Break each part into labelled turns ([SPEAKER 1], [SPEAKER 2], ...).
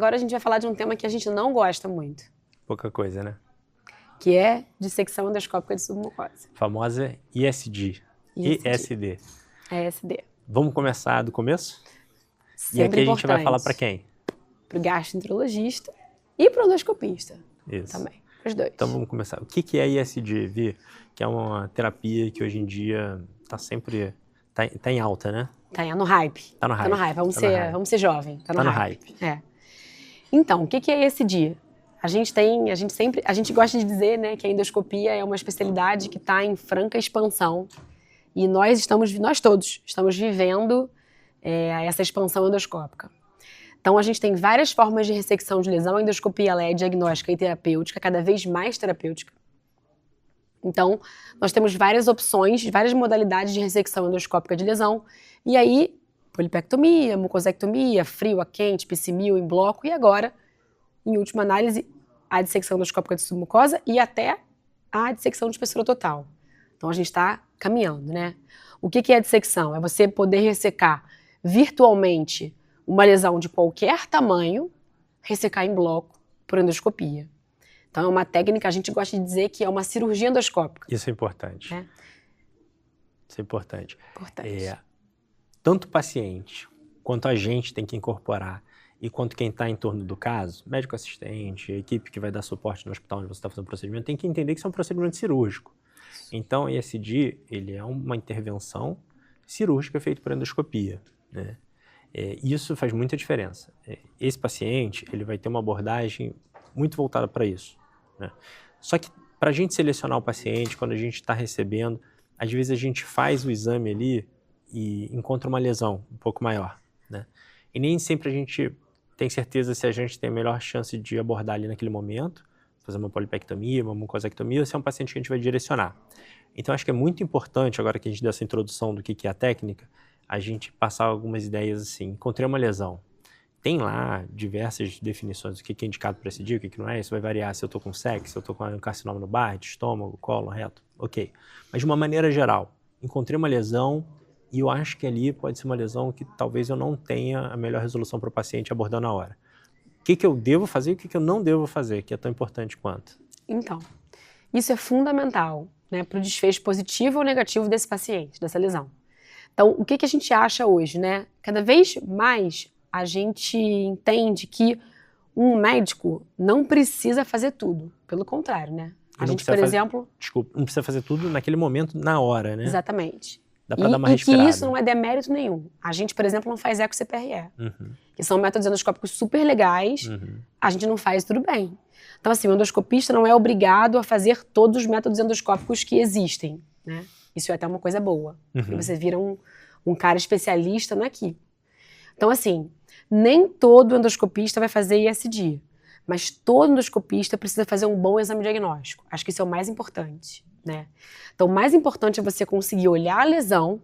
[SPEAKER 1] agora a gente vai falar de um tema que a gente não gosta muito.
[SPEAKER 2] Pouca coisa, né?
[SPEAKER 1] Que é dissecção endoscópica de submucosa.
[SPEAKER 2] Famosa ISD. ISD.
[SPEAKER 1] ISD.
[SPEAKER 2] Vamos começar do começo?
[SPEAKER 1] Sempre
[SPEAKER 2] e aqui a gente vai
[SPEAKER 1] importante.
[SPEAKER 2] falar para quem?
[SPEAKER 1] Para o gastroenterologista e para o endoscopista.
[SPEAKER 2] Isso.
[SPEAKER 1] Também, os dois.
[SPEAKER 2] Então vamos começar. O que é ISD, Vi? Que é uma terapia que hoje em dia está sempre... Tá em alta, né?
[SPEAKER 1] Tá no hype.
[SPEAKER 2] Tá no hype.
[SPEAKER 1] Vamos ser jovem. Tá no hype. É. Então, o que é ISD? A gente gosta de dizer, né, que a endoscopia é uma especialidade que está em franca expansão e nós todos estamos vivendo essa expansão endoscópica. Então, a gente tem várias formas de ressecção de lesão. A endoscopia ela é diagnóstica e terapêutica, cada vez mais terapêutica. Então, nós temos várias opções, várias modalidades de ressecção endoscópica de lesão. E aí, polipectomia, mucosectomia, frio a quente, piscimio em bloco e agora, em última análise, a dissecção endoscópica de submucosa e até a dissecção de espessura total. Então, a gente está caminhando, né? O que é a dissecção? É você poder ressecar virtualmente uma lesão de qualquer tamanho, ressecar em bloco por endoscopia. Então, é uma técnica, a gente gosta de dizer que é uma cirurgia endoscópica.
[SPEAKER 2] Isso é importante. Isso é importante.
[SPEAKER 1] Importante.
[SPEAKER 2] Tanto o paciente quanto a gente tem que incorporar e quanto quem está em torno do caso, médico assistente, a equipe que vai dar suporte no hospital onde você está fazendo o procedimento, tem que entender que isso é um procedimento cirúrgico. Então, o ISD, ele é uma intervenção cirúrgica feita por endoscopia, né? Isso faz muita diferença. Esse paciente, ele vai ter uma abordagem muito voltada para isso, né? Só que para a gente selecionar o paciente, quando a gente está recebendo, às vezes a gente faz o exame ali e encontra uma lesão um pouco maior, né? E nem sempre a gente tem certeza se a gente tem a melhor chance de abordar ali naquele momento, fazer uma polipectomia, uma mucosectomia, ou se é um paciente que a gente vai direcionar. Então, acho que é muito importante, agora que a gente deu essa introdução do que é a técnica, a gente passar algumas ideias assim. Encontrei uma lesão. Tem lá diversas definições do que é indicado para esse dia, o que não é. Isso vai variar se eu estou com SEC, se eu estou com um carcinoma no Barrett, estômago, cólon, reto. Ok. Mas de uma maneira geral, encontrei uma lesão e eu acho que ali pode ser uma lesão que talvez eu não tenha a melhor resolução para o paciente abordar na hora. O que eu devo fazer e o que eu não devo fazer, que é tão importante quanto?
[SPEAKER 1] Então, isso é fundamental, né, para o desfecho positivo ou negativo desse paciente, dessa lesão. Então, o que a gente acha hoje, né? Cada vez mais a gente entende que um médico não precisa fazer tudo. Pelo contrário, né? A gente, por exemplo...
[SPEAKER 2] Desculpa, não precisa fazer tudo naquele momento, na hora, né?
[SPEAKER 1] Exatamente.
[SPEAKER 2] Dá pra dar uma respirada.
[SPEAKER 1] E que isso não é demérito nenhum. A gente, por exemplo, não faz eco-CPRE. Que são métodos endoscópicos super legais. A gente não faz, tudo bem. Então, assim, o endoscopista não é obrigado a fazer todos os métodos endoscópicos que existem, né? Isso é até uma coisa boa. Você vira um cara especialista naquilo. Então, assim, nem todo endoscopista vai fazer ISD, mas todo endoscopista precisa fazer um bom exame diagnóstico. Acho que isso é o mais importante, né? Então, o mais importante é você conseguir olhar a lesão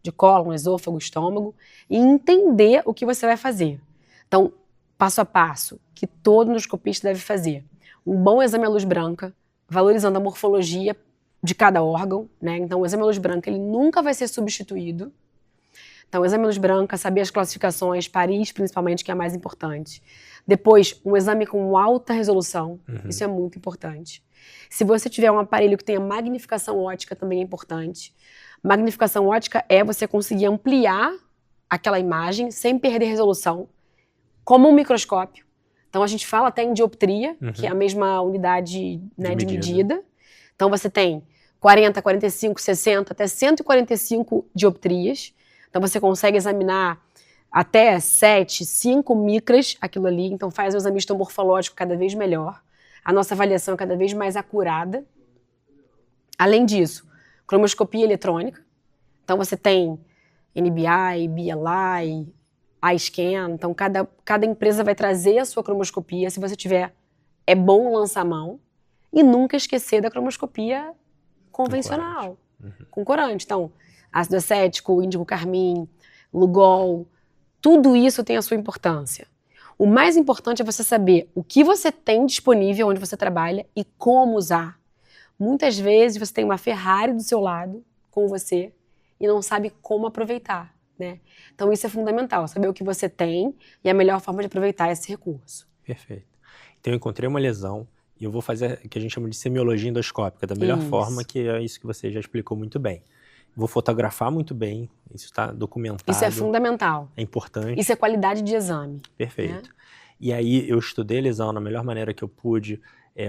[SPEAKER 1] de cólon, esôfago, estômago e entender o que você vai fazer. Então, passo a passo, que todo endoscopista deve fazer. Um bom exame à luz branca, valorizando a morfologia de cada órgão, né? Então, o exame à luz branca, ele nunca vai ser substituído. Então, o exame à luz branca, saber as classificações, Paris principalmente, que é a mais importante. Depois, um exame com alta resolução, isso é muito importante. Se você tiver um aparelho que tenha magnificação ótica, também é importante. Magnificação ótica é você conseguir ampliar aquela imagem sem perder resolução, como um microscópio. Então, a gente fala até em dioptria, que é a mesma unidade, né, de medida. Então, você tem 40, 45, 60, até 145 dioptrias. Então, você consegue examinar até 7, 5 micras aquilo ali. Então, faz o exame histomorfológico cada vez melhor. A nossa avaliação é cada vez mais acurada. Além disso, cromoscopia eletrônica. Então, você tem NBI, BLI, iScan. Então, cada empresa vai trazer a sua cromoscopia. Se você tiver, é bom lançar a mão. E nunca esquecer da cromoscopia convencional, com corante. Então, ácido acético, índigo carmim, Lugol, tudo isso tem a sua importância. O mais importante é você saber o que você tem disponível onde você trabalha e como usar. Muitas vezes você tem uma Ferrari do seu lado, com você, e não sabe como aproveitar, né? Então isso é fundamental, saber o que você tem e a melhor forma de aproveitar esse recurso.
[SPEAKER 2] Perfeito. Então eu encontrei uma lesão e eu vou fazer o que a gente chama de semiologia endoscópica, da melhor forma, que é isso que você já explicou muito bem. Vou fotografar muito bem, isso está documentado.
[SPEAKER 1] Isso é fundamental.
[SPEAKER 2] É importante.
[SPEAKER 1] Isso é qualidade de exame.
[SPEAKER 2] Perfeito. Né? E aí eu estudei a lesão da melhor maneira que eu pude,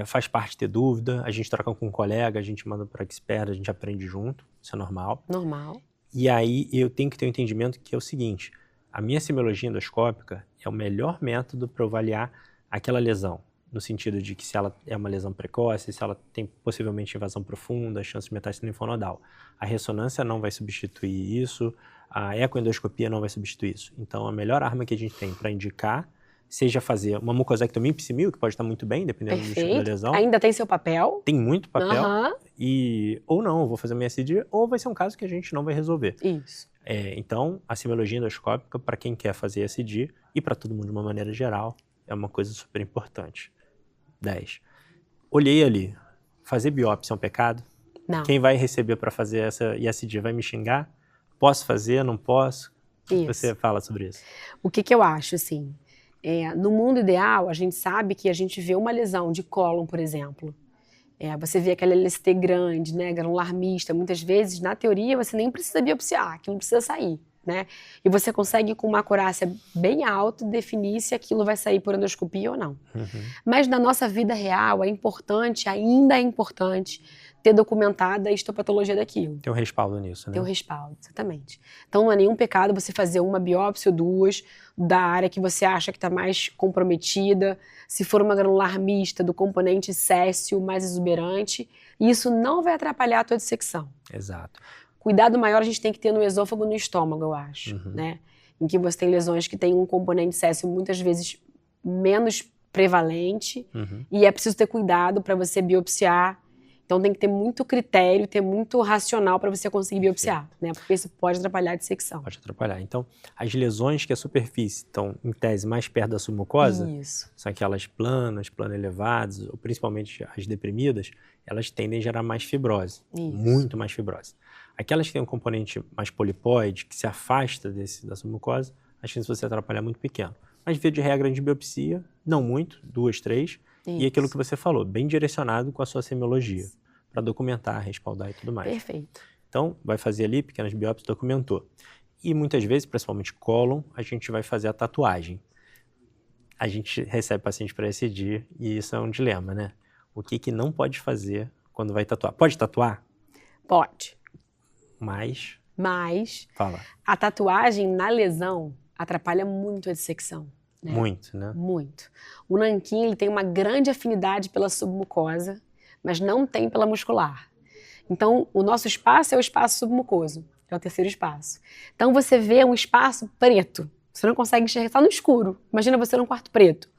[SPEAKER 2] faz parte ter dúvida, a gente troca com um colega, a gente manda para expert, a gente aprende junto, isso é normal.
[SPEAKER 1] Normal.
[SPEAKER 2] E aí eu tenho que ter um entendimento que é o seguinte, a minha semiologia endoscópica é o melhor método para avaliar aquela lesão, no sentido de que se ela é uma lesão precoce, se ela tem possivelmente invasão profunda, chance de metástase linfonodal. A ressonância não vai substituir isso, a ecoendoscopia não vai substituir isso. Então, a melhor arma que a gente tem para indicar, seja fazer uma mucosectomia episimil, que pode estar muito bem, dependendo do tipo da lesão.
[SPEAKER 1] Ainda tem seu papel.
[SPEAKER 2] Tem muito papel. Ou não, eu vou fazer uma ISD, ou vai ser um caso que a gente não vai resolver.
[SPEAKER 1] Isso.
[SPEAKER 2] Então, a semiologia endoscópica, para quem quer fazer ISD, e para todo mundo de uma maneira geral, é uma coisa super importante. 10. Olhei ali. Fazer biópsia é um pecado?
[SPEAKER 1] Não.
[SPEAKER 2] Quem vai receber para fazer essa ISD vai me xingar? Posso fazer? Não posso? O que você fala sobre isso?
[SPEAKER 1] O que eu acho, assim? No mundo ideal, a gente sabe que a gente vê uma lesão de cólon, por exemplo. Você vê aquela LST grande, né, granular mista. Muitas vezes, na teoria, você nem precisa biopsiar, que não precisa sair. Né? E você consegue, com uma acurácia bem alta, definir se aquilo vai sair por endoscopia ou não. Mas na nossa vida real, ainda é importante, ter documentada a histopatologia daquilo.
[SPEAKER 2] Tem um respaldo nisso, né?
[SPEAKER 1] Tem um respaldo, exatamente. Então não é nenhum pecado você fazer uma biópsia ou duas da área que você acha que está mais comprometida. Se for uma granular mista do componente céssio mais exuberante, isso não vai atrapalhar a tua dissecção.
[SPEAKER 2] Exato.
[SPEAKER 1] Cuidado maior a gente tem que ter no esôfago e no estômago, eu acho, né? Em que você tem lesões que têm um componente céssio muitas vezes menos prevalente e é preciso ter cuidado para você biopsiar. Então tem que ter muito critério, ter muito racional para você conseguir biopsiar, né? Porque isso pode atrapalhar a dissecção.
[SPEAKER 2] Pode atrapalhar. Então, as lesões que a superfície estão, em tese, mais perto da submucosa, são aquelas planas, plano elevadas, ou principalmente as deprimidas, elas tendem a gerar mais fibrose, muito mais fibrose. Aquelas que têm um componente mais polipóide, que se afasta da submucosa, a chance de você atrapalhar é muito pequena. Mas, via de regra de biopsia, não muito, 2, 3, e aquilo que você falou, bem direcionado com a sua semiologia, para documentar, respaldar e tudo mais.
[SPEAKER 1] Perfeito.
[SPEAKER 2] Então, vai fazer ali pequenas biópsias, documentou. E muitas vezes, principalmente cólon, a gente vai fazer a tatuagem. A gente recebe paciente para ISD e isso é um dilema, né? O que não pode fazer quando vai tatuar? Pode tatuar?
[SPEAKER 1] Pode.
[SPEAKER 2] Mas
[SPEAKER 1] Fala. A tatuagem na lesão atrapalha muito a dissecção. Né?
[SPEAKER 2] Muito, né?
[SPEAKER 1] Muito. O nanquim ele tem uma grande afinidade pela submucosa, mas não tem pela muscular. Então, o nosso espaço é o espaço submucoso, é o terceiro espaço. Então, você vê um espaço preto, você não consegue enxergar, está no escuro. Imagina você num quarto preto.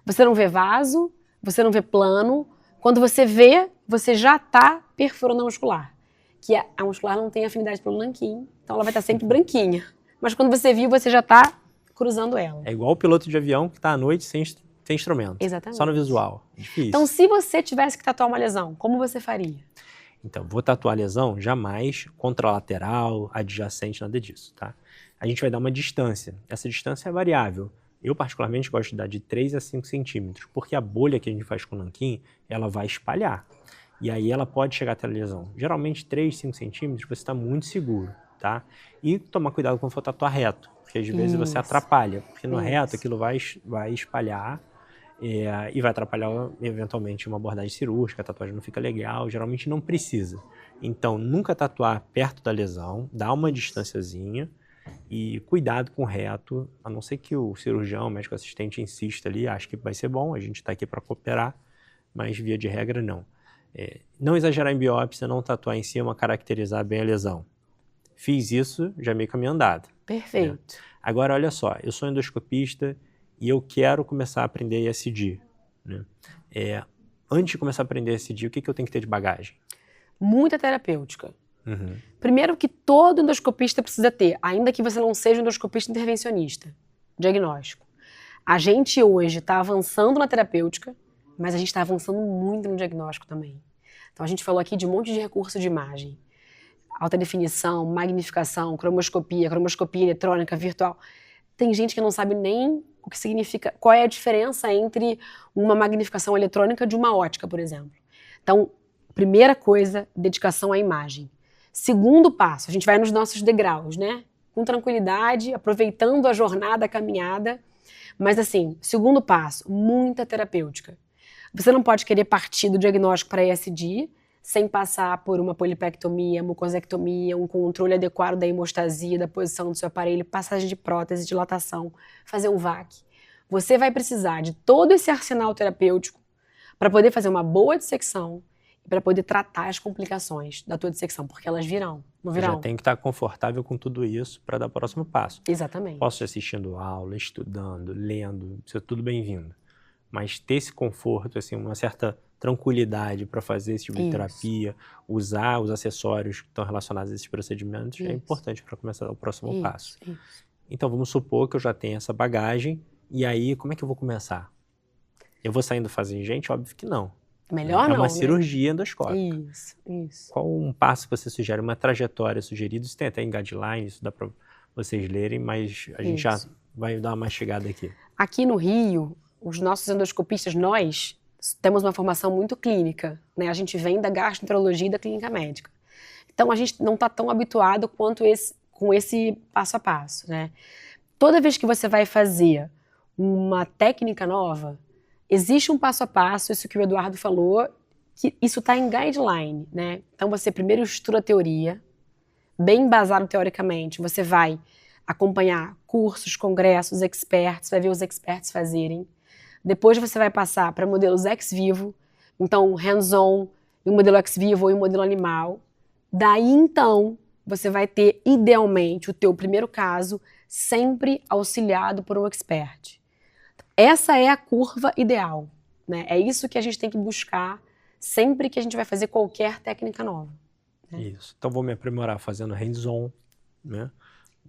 [SPEAKER 1] Você não vê vaso, você não vê plano. Quando você vê, você já está perfurando a muscular. Que a muscular não tem afinidade pelo nanquim, então ela vai estar sempre branquinha. Mas quando você viu, você já está cruzando ela.
[SPEAKER 2] É igual o piloto de avião que está à noite sem instrumento.
[SPEAKER 1] Exatamente.
[SPEAKER 2] Só no visual. Difícil.
[SPEAKER 1] Então, se você tivesse que tatuar uma lesão, como você faria?
[SPEAKER 2] Então, vou tatuar a lesão jamais contralateral, adjacente, nada disso, tá? A gente vai dar uma distância. Essa distância é variável. Eu, particularmente, gosto de dar de 3 a 5 centímetros, porque a bolha que a gente faz com o nanquim, ela vai espalhar. E aí ela pode chegar até a lesão. Geralmente, 3, 5 centímetros, você está muito seguro, tá? E tomar cuidado quando for tatuar reto, porque às vezes você atrapalha, porque no reto aquilo vai espalhar e vai atrapalhar, eventualmente, uma abordagem cirúrgica, a tatuagem não fica legal, geralmente não precisa. Então, nunca tatuar perto da lesão, dá uma distanciazinha e cuidado com o reto, a não ser que o cirurgião, o médico assistente insista ali, acho que vai ser bom, a gente está aqui para cooperar, mas via de regra não. Não exagerar em biópsia, não tatuar em cima, caracterizar bem a lesão. Fiz isso, já meio caminho andado.
[SPEAKER 1] Perfeito.
[SPEAKER 2] Né? Agora, olha só, eu sou endoscopista e eu quero começar a aprender ISD. Né? Antes de começar a aprender ISD, o que eu tenho que ter de bagagem?
[SPEAKER 1] Muita terapêutica. Primeiro que todo endoscopista precisa ter, ainda que você não seja um endoscopista intervencionista. Diagnóstico. A gente hoje está avançando na terapêutica, mas a gente está avançando muito no diagnóstico também. Então a gente falou aqui de um monte de recurso de imagem. Alta definição, magnificação, cromoscopia eletrônica, virtual. Tem gente que não sabe nem o que significa, qual é a diferença entre uma magnificação eletrônica de uma ótica, por exemplo. Então, primeira coisa, dedicação à imagem. Segundo passo, a gente vai nos nossos degraus, né? Com tranquilidade, aproveitando a jornada, a caminhada. Mas assim, segundo passo, muita terapêutica. Você não pode querer partir do diagnóstico para ESD sem passar por uma polipectomia, mucosectomia, um controle adequado da hemostasia, da posição do seu aparelho, passagem de prótese, dilatação, fazer um VAC. Você vai precisar de todo esse arsenal terapêutico para poder fazer uma boa dissecção e para poder tratar as complicações da tua dissecção, porque elas virão, não virão?
[SPEAKER 2] Já tem que estar confortável com tudo isso para dar o próximo passo.
[SPEAKER 1] Exatamente.
[SPEAKER 2] Posso ir assistindo aula, estudando, lendo, isso é tudo bem-vindo. Mas ter esse conforto, assim, uma certa tranquilidade para fazer esse tipo de terapia, usar os acessórios que estão relacionados a esses procedimentos, é importante para começar o próximo passo. Então, vamos supor que eu já tenho essa bagagem, e aí, como é que eu vou começar? Eu vou saindo fazendo gente? Óbvio que não.
[SPEAKER 1] Melhor não,
[SPEAKER 2] É uma
[SPEAKER 1] né?
[SPEAKER 2] cirurgia endoscópica.
[SPEAKER 1] Isso.
[SPEAKER 2] Qual um passo você sugere? Uma trajetória sugerida? Isso tem até em guidelines, isso dá para vocês lerem, mas a gente já vai dar uma mastigada aqui.
[SPEAKER 1] Aqui no Rio, os nossos endoscopistas, nós temos uma formação muito clínica, né? A gente vem da gastroenterologia e da clínica médica. Então, a gente não está tão habituado quanto com esse passo a passo, né? Toda vez que você vai fazer uma técnica nova, existe um passo a passo, isso que o Eduardo falou, que isso está em guideline, né? Então, você primeiro estuda a teoria, bem embasado teoricamente, você vai acompanhar cursos, congressos, experts, vai ver os experts fazerem. Depois você vai passar para modelos ex vivo, então hands-on, em um modelo ex vivo ou em um modelo animal. Daí, então, você vai ter, idealmente, o teu primeiro caso sempre auxiliado por um expert. Essa é a curva ideal, né? É isso que a gente tem que buscar sempre que a gente vai fazer qualquer técnica nova. Né?
[SPEAKER 2] Isso. Então, vou me aprimorar fazendo hands-on, né?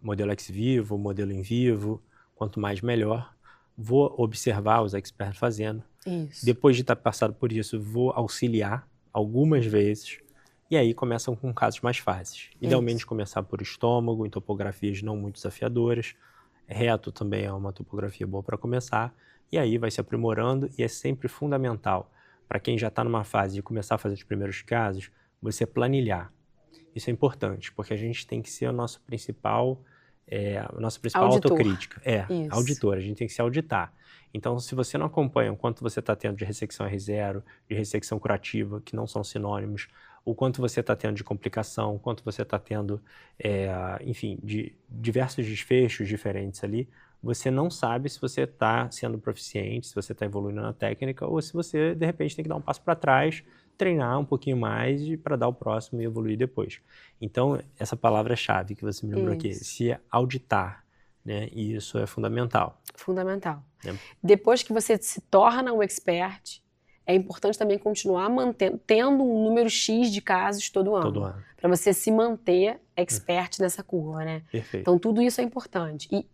[SPEAKER 2] Modelo ex vivo, modelo em vivo, quanto mais melhor. Vou observar os experts fazendo.
[SPEAKER 1] Isso.
[SPEAKER 2] Depois de estar passado por isso, vou auxiliar algumas vezes. E aí começam com casos mais fáceis. Idealmente começar por estômago, em topografias não muito desafiadoras. Reto também é uma topografia boa para começar. E aí vai se aprimorando e é sempre fundamental para quem já está numa fase de começar a fazer os primeiros casos, você planilhar. Isso é importante, porque a gente tem que ser a nossa principal autocrítica. Auditor, a gente tem que se auditar. Então, se você não acompanha o quanto você está tendo de ressecção R0, de ressecção curativa, que não são sinônimos, o quanto você está tendo de complicação, o quanto você está tendo, enfim, de diversos desfechos diferentes ali, você não sabe se você está sendo proficiente, se você está evoluindo na técnica, ou se você, de repente, tem que dar um passo para trás, treinar um pouquinho mais para dar o próximo e evoluir depois. Então, essa palavra-chave que você me lembrou aqui, se auditar, né? E isso é fundamental.
[SPEAKER 1] Fundamental. Depois que você se torna um expert, é importante também continuar tendo um número X de casos todo ano. Para você se manter expert nessa curva, né?
[SPEAKER 2] Perfeito.
[SPEAKER 1] Então, tudo isso é importante. E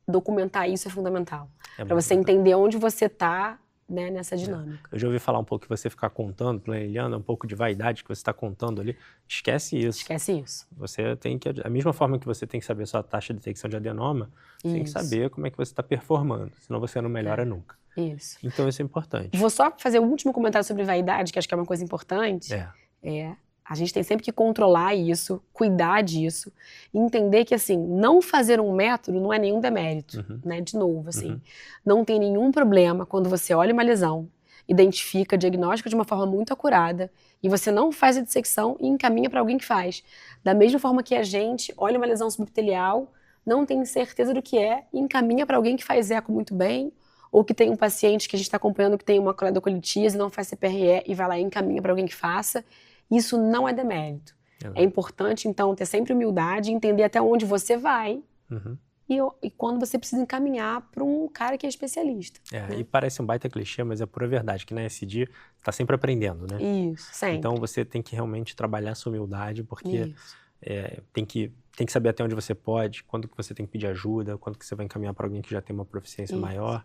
[SPEAKER 1] documentar isso é fundamental. Para você entender onde você está, né, nessa dinâmica.
[SPEAKER 2] Eu já ouvi falar um pouco que você ficar contando, planilhando, um pouco de vaidade que você está contando ali. Esquece isso.
[SPEAKER 1] Esquece isso.
[SPEAKER 2] Você tem que, da mesma forma que você tem que saber sua taxa de detecção de adenoma, você tem que saber como é que você está performando, senão você não melhora nunca.
[SPEAKER 1] Isso.
[SPEAKER 2] Então isso é importante.
[SPEAKER 1] Vou só fazer o último comentário sobre vaidade, que acho que é uma coisa importante. A gente tem sempre que controlar isso, cuidar disso, e entender que, assim, não fazer um método não é nenhum demérito, né? De novo, assim, não tem nenhum problema quando você olha uma lesão, identifica, diagnostica de uma forma muito acurada, e você não faz a dissecção e encaminha para alguém que faz. Da mesma forma que a gente olha uma lesão subepitelial, não tem certeza do que é, e encaminha para alguém que faz eco muito bem, ou que tem um paciente que a gente está acompanhando que tem uma coledocolitíase, não faz CPRE, e vai lá e encaminha para alguém que faça. Isso não é demérito. É importante, então, ter sempre humildade e entender até onde você vai e quando você precisa encaminhar para um cara que é especialista.
[SPEAKER 2] E parece um baita clichê, mas é pura verdade, que na SD está sempre aprendendo, né?
[SPEAKER 1] Isso, sempre.
[SPEAKER 2] Então, você tem que realmente trabalhar essa humildade, porque tem que saber até onde você pode, quando que você tem que pedir ajuda, quando que você vai encaminhar para alguém que já tem uma proficiência maior.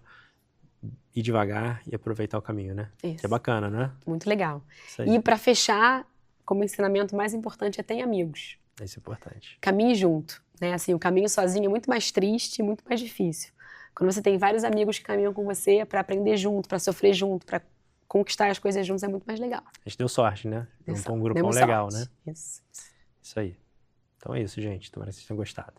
[SPEAKER 2] Ir devagar e aproveitar o caminho, né?
[SPEAKER 1] Isso.
[SPEAKER 2] Que é bacana, né?
[SPEAKER 1] Muito legal. E para fechar, como ensinamento mais importante é ter amigos.
[SPEAKER 2] Isso é importante.
[SPEAKER 1] Caminhe junto. né? Assim, o caminho sozinho é muito mais triste, muito mais difícil. Quando você tem vários amigos que caminham com você para aprender junto, para sofrer junto, para conquistar as coisas juntos, é muito mais legal.
[SPEAKER 2] A gente deu sorte, né? Juntou um grupão
[SPEAKER 1] Demos
[SPEAKER 2] legal,
[SPEAKER 1] sorte.
[SPEAKER 2] né?
[SPEAKER 1] Isso.
[SPEAKER 2] Isso aí. Então é isso, gente. Tomara que vocês tenham gostado.